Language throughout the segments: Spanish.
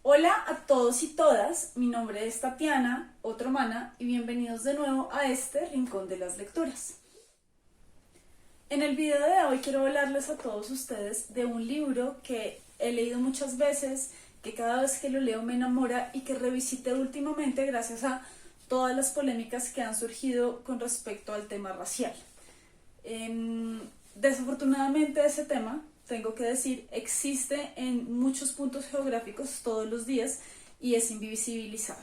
Hola a todos y todas, mi nombre es Tatiana Otromana y bienvenidos de nuevo a este Rincón de las Lecturas. En el video de hoy quiero hablarles a todos ustedes de un libro que he leído muchas veces, que cada vez que lo leo me enamora y que revisité últimamente gracias a todas las polémicas que han surgido con respecto al tema racial. Desafortunadamente ese tema, tengo que decir, existe en muchos puntos geográficos todos los días y es invisibilizado.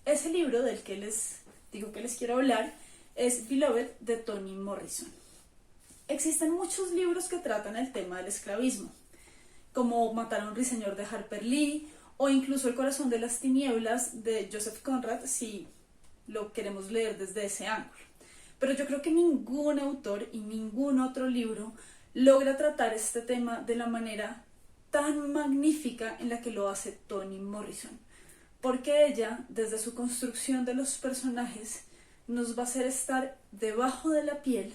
Ese libro del que les digo que les quiero hablar es Beloved de Toni Morrison. Existen muchos libros que tratan el tema del esclavismo, como Matar a un ruiseñor de Harper Lee o incluso El corazón de las tinieblas de Joseph Conrad, si lo queremos leer desde ese ángulo. Pero yo creo que ningún autor y ningún otro libro logra tratar este tema de la manera tan magnífica en la que lo hace Toni Morrison, porque ella, desde su construcción de los personajes, nos va a hacer estar debajo de la piel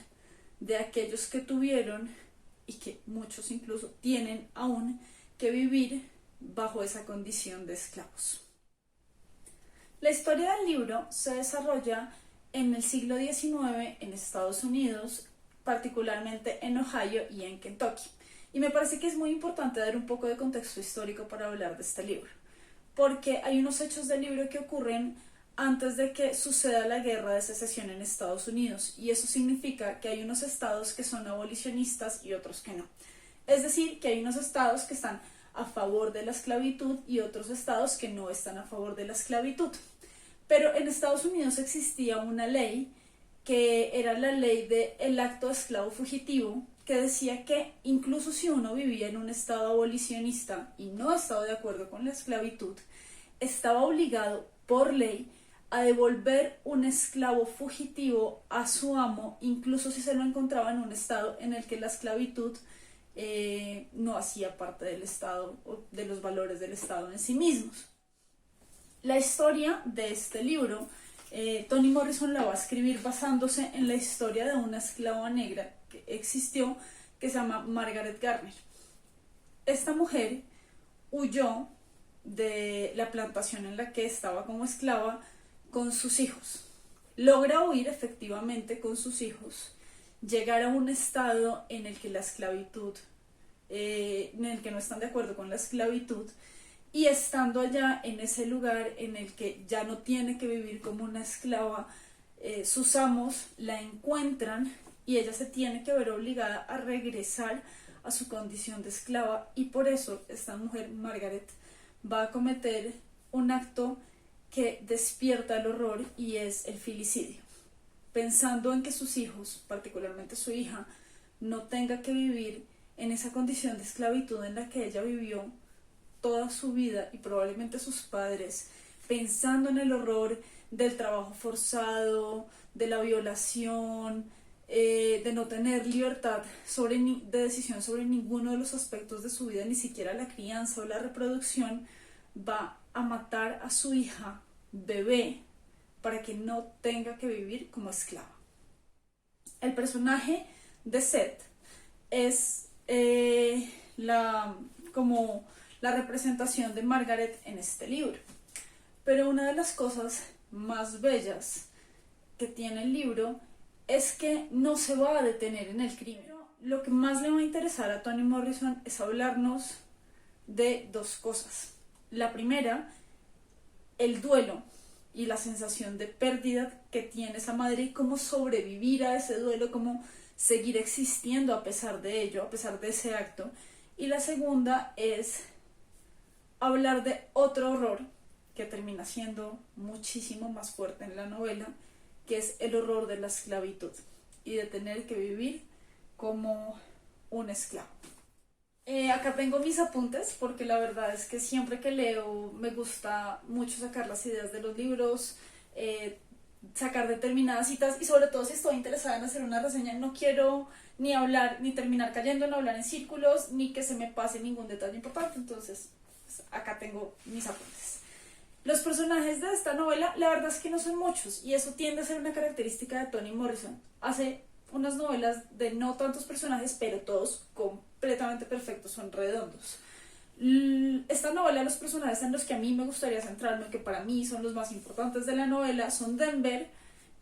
de aquellos que tuvieron, y que muchos incluso tienen aún, que vivir bajo esa condición de esclavos. La historia del libro se desarrolla en el siglo XIX en Estados Unidos, particularmente en Ohio y en Kentucky. Y me parece que es muy importante dar un poco de contexto histórico para hablar de este libro, porque hay unos hechos del libro que ocurren antes de que suceda la guerra de secesión en Estados Unidos, y eso significa que hay unos estados que son abolicionistas y otros que no. Es decir, que hay unos estados que están a favor de la esclavitud y otros estados que no están a favor de la esclavitud. Pero en Estados Unidos existía una ley que era la ley del acto de esclavo fugitivo, que decía que incluso si uno vivía en un estado abolicionista y no estaba de acuerdo con la esclavitud, estaba obligado por ley a devolver un esclavo fugitivo a su amo, incluso si se lo encontraba en un estado en el que la esclavitud no hacía parte del estado o de los valores del estado en sí mismos. La historia de este libro, Toni Morrison la va a escribir basándose en la historia de una esclava negra que existió, que se llama Margaret Garner. Esta mujer huyó de la plantación en la que estaba como esclava con sus hijos. Logra huir efectivamente con sus hijos, llegar a un estado en el que la esclavitud, en el que no están de acuerdo con la esclavitud, y estando allá en ese lugar en el que ya no tiene que vivir como una esclava, sus amos la encuentran y ella se tiene que ver obligada a regresar a su condición de esclava, y por eso esta mujer, Margaret, va a cometer un acto que despierta el horror, y es el filicidio, pensando en que sus hijos, particularmente su hija, no tenga que vivir en esa condición de esclavitud en la que ella vivió toda su vida, y probablemente sus padres, pensando en el horror del trabajo forzado, de la violación, de no tener libertad de decisión sobre ninguno de los aspectos de su vida, ni siquiera la crianza o la reproducción, va a matar a su hija bebé para que no tenga que vivir como esclava. El personaje de Seth es como la representación de Margaret en este libro. Pero una de las cosas más bellas que tiene el libro es que no se va a detener en el crimen. Lo que más le va a interesar a Toni Morrison es hablarnos de dos cosas. La primera, el duelo y la sensación de pérdida que tiene esa madre, y cómo sobrevivir a ese duelo, cómo seguir existiendo a pesar de ello, a pesar de ese acto. Y la segunda es hablar de otro horror que termina siendo muchísimo más fuerte en la novela, que es el horror de la esclavitud y de tener que vivir como un esclavo. Acá tengo mis apuntes, porque la verdad es que siempre que leo me gusta mucho sacar las ideas de los libros, sacar determinadas citas, y sobre todo si estoy interesada en hacer una reseña, no quiero ni hablar, ni terminar cayendo en hablar en círculos, ni que se me pase ningún detalle importante. Entonces pues, acá tengo mis apuntes. Los personajes de esta novela, la verdad es que no son muchos, y eso tiende a ser una característica de Toni Morrison. Hace unas novelas de no tantos personajes, pero todos completamente perfectos, son redondos. Esta novela, los personajes en los que a mí me gustaría centrarme, que para mí son los más importantes de la novela, son Denver,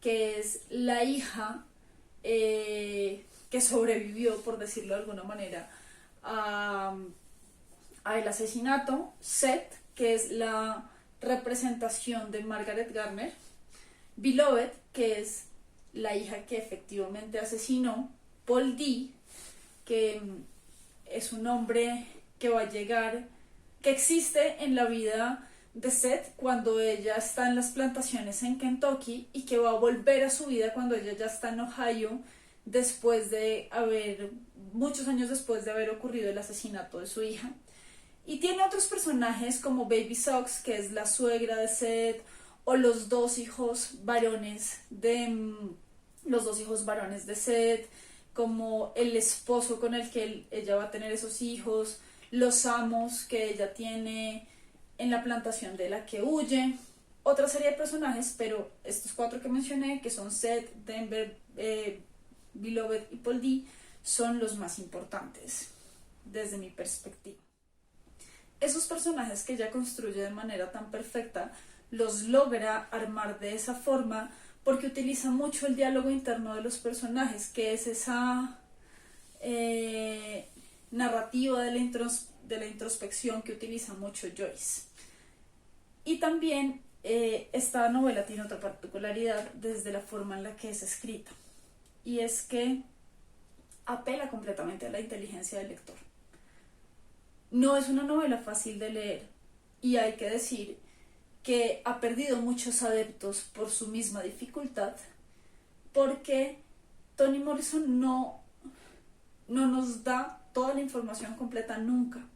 que es la hija que sobrevivió, por decirlo de alguna manera, a, a el asesinato, Seth, que es la representación de Margaret Garner, Beloved, que es la hija que efectivamente asesinó, Paul D, que es un hombre que va a llegar, que existe en la vida de Seth cuando ella está en las plantaciones en Kentucky y que va a volver a su vida cuando ella ya está en Ohio después de haber, muchos años después de haber ocurrido el asesinato de su hija. Y tiene otros personajes como Baby Sox, que es la suegra de Seth, o los dos hijos varones de Seth, como el esposo con el que ella va a tener esos hijos, los amos que ella tiene en la plantación de la que huye, otra serie de personajes, pero estos cuatro que mencioné, que son Seth, Denver, Beloved y Paul D, son los más importantes desde mi perspectiva. Esos personajes que ella construye de manera tan perfecta los logra armar de esa forma porque utiliza mucho el diálogo interno de los personajes, que es esa narrativa de la introspección que utiliza mucho Joyce. Y también esta novela tiene otra particularidad desde la forma en la que es escrita, y es que apela completamente a la inteligencia del lector. No es una novela fácil de leer, y hay que decir que ha perdido muchos adeptos por su misma dificultad, porque Toni Morrison no nos da toda la información completa nunca.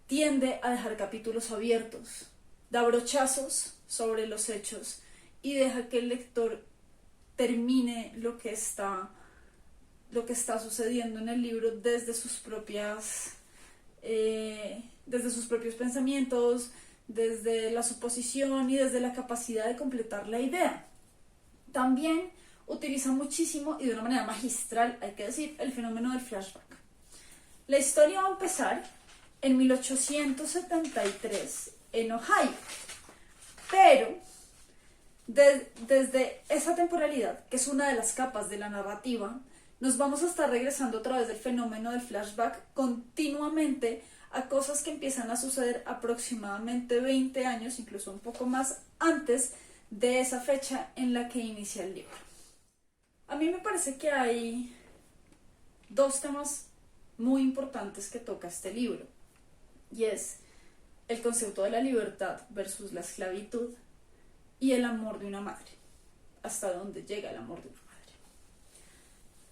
Tiende a dejar capítulos abiertos, da brochazos sobre los hechos y deja que el lector termine lo que está sucediendo en el libro desde sus propios pensamientos, desde la suposición y desde la capacidad de completar la idea. También utiliza muchísimo y de una manera magistral, hay que decir, el fenómeno del flashback. La historia va a empezar en 1873 en Ohio, pero desde esa temporalidad, que es una de las capas de la narrativa, nos vamos a estar regresando a través del fenómeno del flashback continuamente a cosas que empiezan a suceder aproximadamente 20 años, incluso un poco más antes de esa fecha en la que inicia el libro. A mí me parece que hay dos temas muy importantes que toca este libro, y es el concepto de la libertad versus la esclavitud y el amor de una madre, hasta dónde llega el amor de una madre.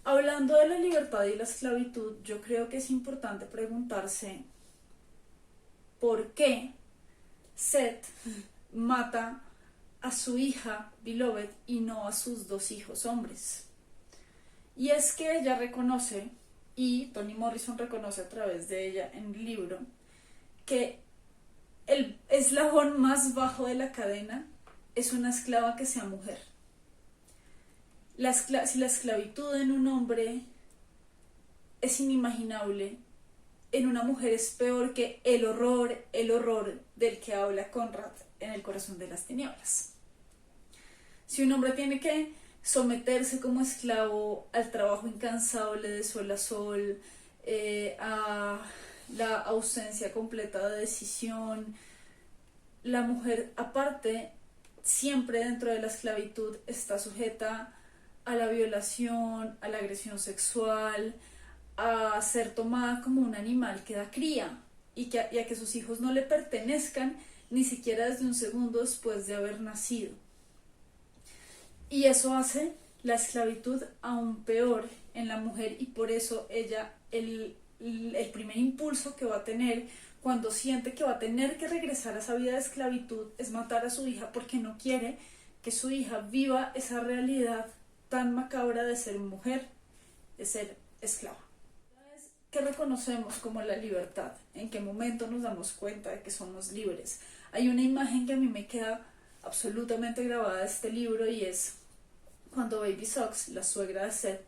Hablando de la libertad y la esclavitud, yo creo que es importante preguntarse por qué Seth mata a su hija Beloved y no a sus dos hijos hombres. Y es que ella reconoce, y Toni Morrison reconoce a través de ella en el libro, que el eslabón más bajo de la cadena es una esclava que sea mujer. Si la esclavitud en un hombre es inimaginable, en una mujer es peor que el horror del que habla Conrad en El corazón de las tinieblas. Si un hombre tiene que someterse como esclavo al trabajo incansable de sol a sol, a la ausencia completa de decisión, la mujer aparte siempre dentro de la esclavitud está sujeta a la violación, a la agresión sexual, a ser tomada como un animal que da cría y a que sus hijos no le pertenezcan ni siquiera desde un segundo después de haber nacido. Y eso hace la esclavitud aún peor en la mujer, y por eso ella, el primer impulso que va a tener cuando siente que va a tener que regresar a esa vida de esclavitud es matar a su hija, porque no quiere que su hija viva esa realidad tan macabra de ser mujer, de ser esclava. ¿Qué reconocemos como la libertad? ¿En qué momento nos damos cuenta de que somos libres? Hay una imagen que a mí me queda absolutamente grabada de este libro, y es cuando Baby Sox, la suegra de Seth,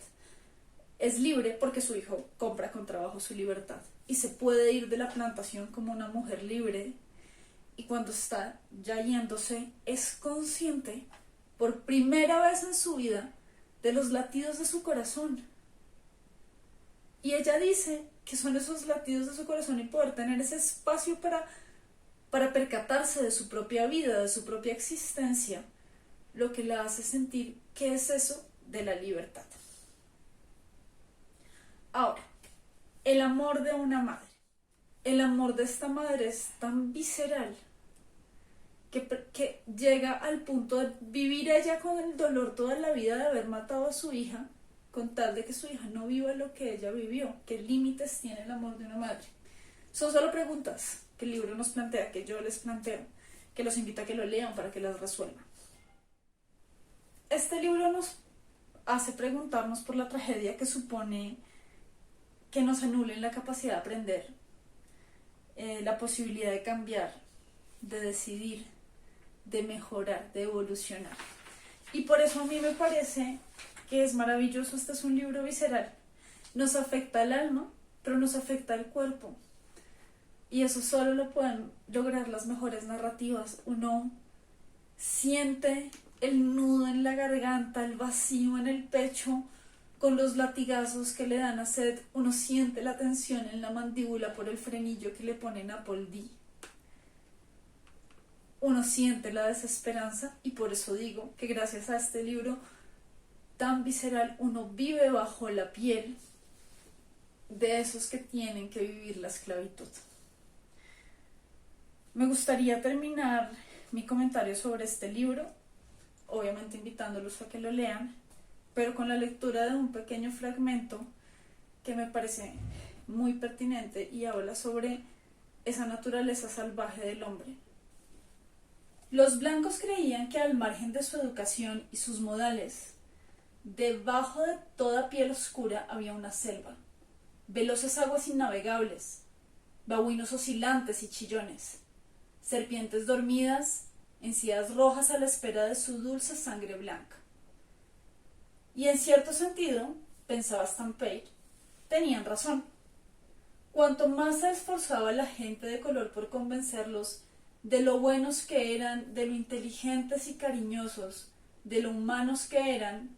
Es libre porque su hijo compra con trabajo su libertad y se puede ir de la plantación como una mujer libre, y cuando está ya yéndose es consciente por primera vez en su vida de los latidos de su corazón. Y ella dice que son esos latidos de su corazón y poder tener ese espacio para percatarse de su propia vida, de su propia existencia, lo que la hace sentir que es eso de la libertad. Ahora, el amor de una madre. El amor de esta madre es tan visceral que llega al punto de vivir ella con el dolor toda la vida de haber matado a su hija, con tal de que su hija no viva lo que ella vivió. ¿Qué límites tiene el amor de una madre? Son solo preguntas que el libro nos plantea, que yo les planteo, que los invito a que lo lean para que las resuelvan. Este libro nos hace preguntarnos por la tragedia que supone que nos anulen la capacidad de aprender, la posibilidad de cambiar, de decidir, de mejorar, de evolucionar. Y por eso a mí me parece que es maravilloso. Este es un libro visceral. Nos afecta el alma, pero nos afecta el cuerpo. Y eso solo lo pueden lograr las mejores narrativas. Uno siente el nudo en la garganta, el vacío en el pecho, con los latigazos que le dan a Seth. Uno siente la tensión en la mandíbula por el frenillo que le ponen a Paul D. Uno siente la desesperanza, y por eso digo que gracias a este libro tan visceral uno vive bajo la piel de esos que tienen que vivir la esclavitud. Me gustaría terminar mi comentario sobre este libro, obviamente invitándolos a que lo lean, pero con la lectura de un pequeño fragmento que me parece muy pertinente y habla sobre esa naturaleza salvaje del hombre. Los blancos creían que al margen de su educación y sus modales, debajo de toda piel oscura había una selva, veloces aguas innavegables, babuinos oscilantes y chillones, serpientes dormidas, encías rojas a la espera de su dulce sangre blanca. Y en cierto sentido, pensaba Stampede, tenían razón. Cuanto más se esforzaba la gente de color por convencerlos de lo buenos que eran, de lo inteligentes y cariñosos, de lo humanos que eran,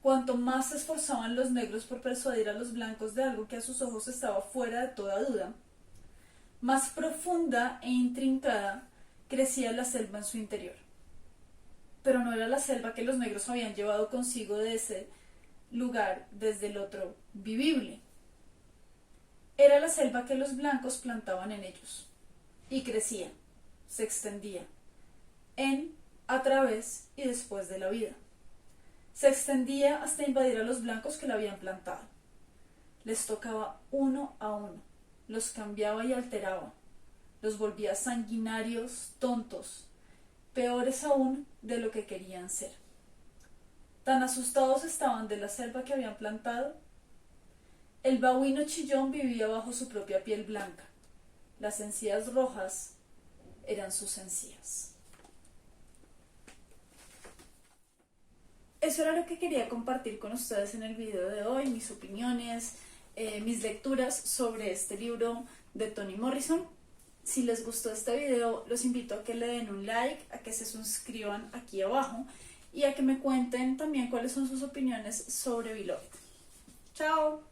cuanto más se esforzaban los negros por persuadir a los blancos de algo que a sus ojos estaba fuera de toda duda, más profunda e intrincada crecía la selva en su interior. Pero no era la selva que los negros habían llevado consigo de ese lugar desde el otro vivible. Era la selva que los blancos plantaban en ellos, y crecía, se extendía, en, a través y después de la vida. Se extendía hasta invadir a los blancos que la habían plantado. Les tocaba uno a uno, los cambiaba y alteraba, los volvía sanguinarios, tontos, peores aún de lo que querían ser. Tan asustados estaban de la selva que habían plantado. El babuino chillón vivía bajo su propia piel blanca. Las encías rojas eran sus encías. Eso era lo que quería compartir con ustedes en el video de hoy, mis opiniones, mis lecturas sobre este libro de Toni Morrison. Si les gustó este video, los invito a que le den un like, a que se suscriban aquí abajo y a que me cuenten también cuáles son sus opiniones sobre Beloved. ¡Chao!